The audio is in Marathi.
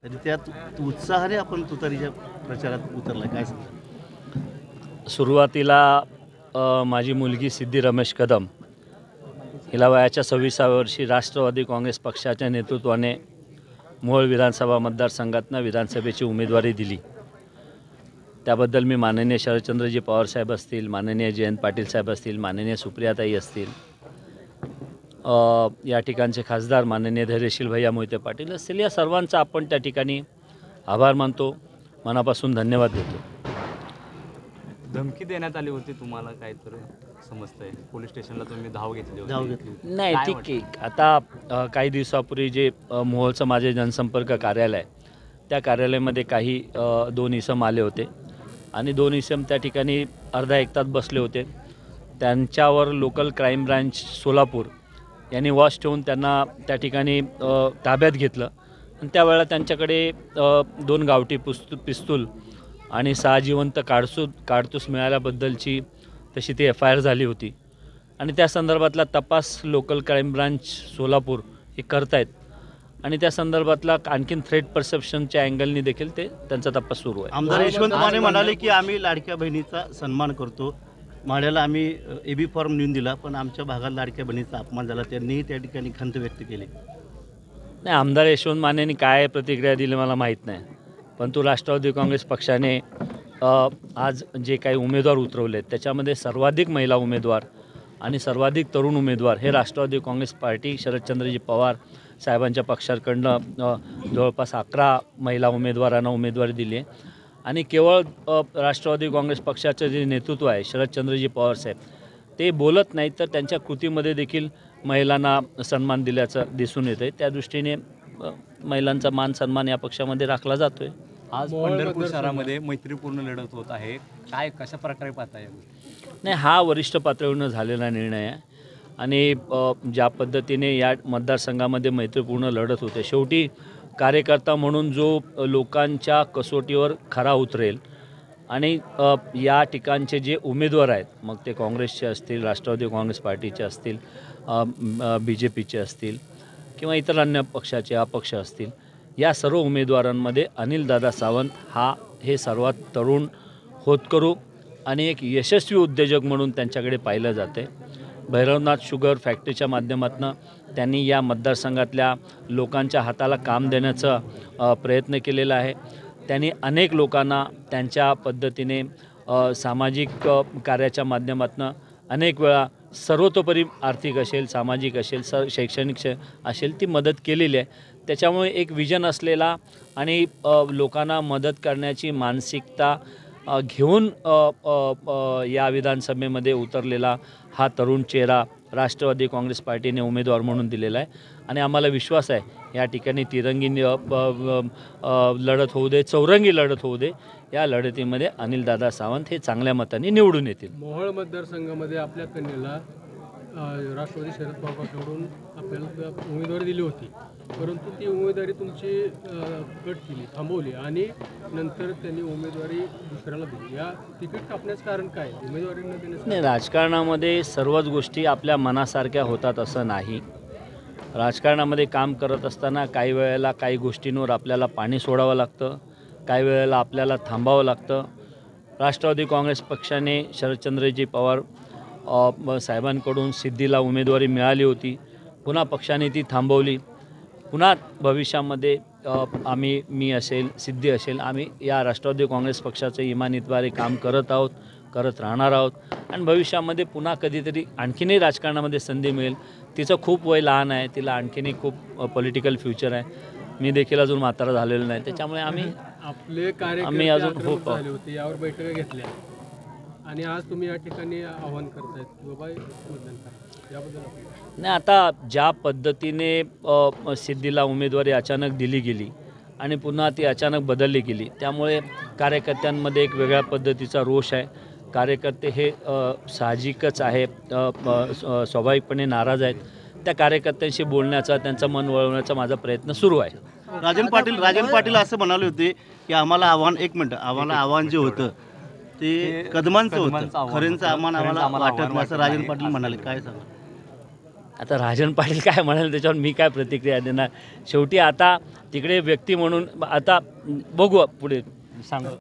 तरी त्यात उत्साहाने आपण तुतारीच्या प्रचारात उतरला, काय सांगता? सुरुवातीला माझी मुलगी सिद्धी रमेश कदम हिला वयाच्या 26व्या वर्षी राष्ट्रवादी काँग्रेस पक्षाच्या नेतृत्वाने मोहोळ विधानसभा मतदारसंघातनं विधानसभेची उमेदवारी दिली। त्याबद्दल मी माननीय शरदचंद्रजी पवार साहेब असतील, माननीय जयंत पाटील साहेब असतील, माननीय सुप्रियाताई असतील, या ठिकाणचे खासदार माननीय धैर्यशील भैया मोहिते पाटील असतील, या सर्वांचा आपण त्या ठिकाणी आभार मानतो, मनापासून धन्यवाद देतो। धमकी देण्यात आली होती तुम्हाला, काहीतरी समजतंय? पोलीस स्टेशनला तुम्ही धाव घेतली धाव होती? घेतली. नाही, ठीक आहे। आता काही दिवसापूर्वी जे मोहोळचं माझे जनसंपर्क कार्यालय आहे, त्या कार्यालयामध्ये काही 2 इसम आले होते आणि 2 इसम त्या ठिकाणी अर्धा एक तास बसले होते। त्यांच्यावर लोकल क्राईम ब्रांच सोलापूर यांनी वॉच ठेवून त्यांना त्या ठिकाणी ताब्यात घेतलं आणि त्यावेळेला त्यांच्याकडे 2 गावठी पिस्तूल आणि 6 जिवंत काडतूस मिळाल्याबद्दलची तशी ती FIR झाली होती आणि त्या संदर्भातला तपास लोकल क्राईम ब्रांच सोलापूर हे करतायत आणि त्या संदर्भातला आणखीन थ्रेट परसेप्शनच्या अँगलनी देखील त्यांचा तपास सुरू आहे। आमदार यशवंत माने म्हणाले की आम्ही लाडक्या बहिणीचा सन्मान करतो, माड्याला आम्ही AB फॉर्म नेऊन दिला, पण आमच्या भागात लाडक्या बहिणीचा अपमान झाला, त्यांनीही त्या ठिकाणी खंत व्यक्त केली। नाही, आमदार यशवंत मानेंनी काय प्रतिक्रिया दिली मला माहीत नाही, परंतु राष्ट्रवादी काँग्रेस पक्षाने आज जे काही उमेदवार उतरवले त्याच्यामध्ये सर्वाधिक महिला उमेदवार आणि सर्वाधिक तरुण उमेदवार हे राष्ट्रवादी काँग्रेस पार्टी शरदचंद्रजी पवार साहेबांच्या पक्षाकडनं जवळपास 11 महिला उमेदवारांना उमेदवारी दिली आहे आणि केवळ राष्ट्रवादी काँग्रेस पक्षाचं जे नेतृत्व आहे शरदचंद्रजी पवार साहेब ते बोलत नाहीत तर त्यांच्या कृतीमध्ये देखील महिलांना सन्मान दिल्याचं दिसून येतं आहे। त्या दृष्टीने महिलांचा मान सन्मान या पक्षामध्ये राखला जातो आहे। आज पंढरपूर शहरामध्ये मैत्रीपूर्ण लढत होत आहे, काय कशा प्रकारे पाहताय? नाही, हा वरिष्ठ पातळीवरून झालेला निर्णय आहे आणि ज्या पद्धतीने या मतदारसंघामध्ये मैत्रीपूर्ण लढत होते, शेवटी कार्यकर्ता म्हणून जो लोकांच्या कसोटीवर खरा उतरेल आणि या ठिकाणचे जे उमेदवार आहेत, मग ते काँग्रेसचे असतील, राष्ट्रवादी काँग्रेस पार्टीचे असतील, BJPचे असतील किंवा इतर अन्य पक्षाचे अपक्ष असतील, या सर्व उमेदवारांमध्ये अनिलदादा सावंत हे सर्वात तरुण होतकरू आणि एक यशस्वी उद्योजक म्हणून त्यांच्याकडे पाहिलं जाते। भैरवनाथ शुगर फॅक्टरीच्या माध्यमातून त्यांनी या मतदारसंघातल्या लोकांच्या हाताला काम देण्याचा प्रयत्न केलेला आहे। त्यांनी अनेक लोकांना त्यांच्या पद्धतीने सामाजिक कार्याच्या माध्यमातून अनेक वेळा सर्वतोपरी आर्थिक असेल, सामाजिक असेल, शैक्षणिक असेल ती मदत केलेली आहे। त्याच्यामुळे एक विजन असलेला आणि लोकांना मदत करण्याची मानसिकता घेऊन या विधानसभेमध्ये उतरलेला हा तरुण चेहरा राष्ट्रवादी काँग्रेस पार्टीने उमेदवार म्हणून दिलेला आहे आणि आम्हाला विश्वास आहे या ठिकाणी तिरंगी लढत होऊ दे, चौरंगी लढत होऊ दे, या लढतीमध्ये अनिलदादा सावंत हे चांगल्या मताने निवडून येतील। मोहोळ मतदारसंघामध्ये आपल्या कन्येला राष्ट्रवादी शरद पवारांकडून आपल्याला उमेदवारी दिली होती, परंतु ती उमेदवारी तुमची कट केली, थांबवली आणि नंतर त्यांनी उमेदवारी दुसऱ्याला दिली। या तिकीट कापण्याचं कारण काय? उमेदवारी न देण्याचं? नाही, राजकारणामध्ये सर्वच गोष्टी आपल्या मनासारख्या होतात असं नाही। राजकारणामध्ये काम करत असताना काही वेळेला काही गोष्टींवर आपल्याला पाणी सोडावं लागतं, काही वेळेला आपल्याला थांबावं लागतं। राष्ट्रवादी काँग्रेस पक्षाने शरदचंद्रजी पवार साहेबांकडून सिद्धीला उमेदवारी मिळाली होती, पुन्हा पक्षाने ती थांबवली, पुन्हा भविष्यामध्ये मी असेल, सिद्धी असेल, आम्ही या राष्ट्रवादी काँग्रेस पक्षाचं इमानीद्वारे काम करत आहोत, करत राहणार आहोत आणि भविष्यामध्ये पुन्हा कधीतरी आणखीनही राजकारणामध्ये संधी मिळेल। तिचं खूप वय लहान आहे, तिला आणखीनही खूप पॉलिटिकल फ्युचर आहे, मी देखील अजून म्हातारा झालेलो नाही, त्याच्यामुळे आम्ही अजून खूप झाले होते, यावर बैठका घेतल्या आणि आज तुम्ही या ठिकाणी आव्हान करतायत की बाबा मतदान करा, याबद्दल? नाही, आता ज्या पद्धतीने सिद्धीला उमेदवारी अचानक दिली गेली आणि पुन्हा ती अचानक बदलली गेली, त्यामुळे कार्यकर्त्यांमध्ये एक वेगळ्या पद्धतीचा रोष आहे। कार्यकर्ते हे साहजिकच आहे, स्वाभाविकपणे नाराज आहेत। त्या कार्यकर्त्यांशी बोलण्याचा, त्यांचं मन वळवण्याचा माझा प्रयत्न सुरू आहे। राजन पाटील असं म्हणाले होते की आम्हाला आव्हान जे होतं ते कदमांचं होतं, खरेंचं आव्हान आम्हाला वाटत नाही, असं राजन पाटील म्हणाले, काय सांगा? आता राजन पाटील काय म्हणाले त्याच्यावर मी काय प्रतिक्रिया देणार. शेवटी आता तिकडे व्यक्ती म्हणून आता बघू पुढे सांगू.